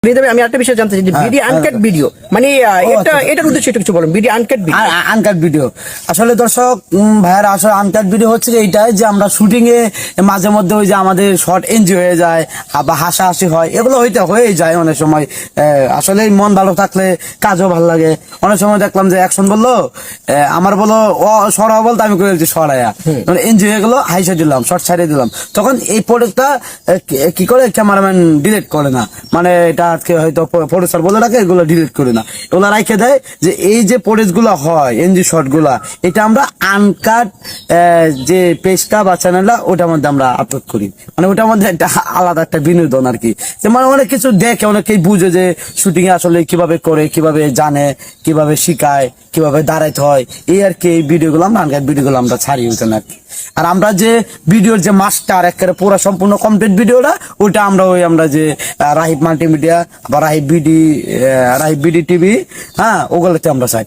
আমি একটা বিষয় জানতে চাই, বিডি আনকাট ভিডিও মানে এটার উদ্দেশ্যে একটু কিছু বলুন। BD uncut video, uncut video আসলে দর্শক ভাইয়ারা, আসলে আনকাট ভিডিও হচ্ছে এইটাই যে আমরা শুটিং এ মাঝে মধ্যে ওই যে আমাদের শর্ট এনজি হয়ে যায় বা হাসাহাসি হয়, এগুলো হয়ে যায় অনেক সময়। আসলে মন ভালো থাকলে কাজও ভালো লাগে। অনেক সময় দেখলাম যে অ্যাকশন বললো, আমার বলো সরা বলতে আমি করে দিচ্ছি সরাইয়া, এনজি হয়ে গেলো, হাইসা দিলাম, শর্ট ছাড়িয়ে দিলাম। তখন এই প্রোডাক্টটা কি করে ক্যামেরাম্যান ডিলিট করে না, মানে এটা আজকে হয়তো প্রডিউসার বলে রাখে, এগুলো ডিলিট করে না, এগুলো রাখে দেয় যে এই যে প্রোডেক্ট গুলো হয় এনজি শর্ট গুলা, এটা আমরা আনকাট যে পেজটা বা চ্যানেলটা ওটার মধ্যে আমরা আপলোড করি। মানে ওটার মধ্যে একটা আলাদা একটা বিনোদন আর কি, যে মানে অনেক কিছু দেখে, অনেকেই বুঝে যে শুটিং এ আসলে কিভাবে করে, কিভাবে জানে, কিভাবে শিখায়, কিভাবে দাঁড়াইতে হয়, এই আর কি। এই ভিডিওগুলো আমরা আনকাট ভিডিওগুলো আমরা ছাড়ি ওইখানে আর কি। আর আমরা যে ভিডিওর যে মাস্টার একেবারে পুরো সম্পূর্ণ কমপ্লিট ভিডিওটা, ওইটা আমরা যে রাহিব মাল্টিমিডিয়া বা রাহিব বিডি টিভি, হ্যাঁ, ওগুলোতে আমরা চাই।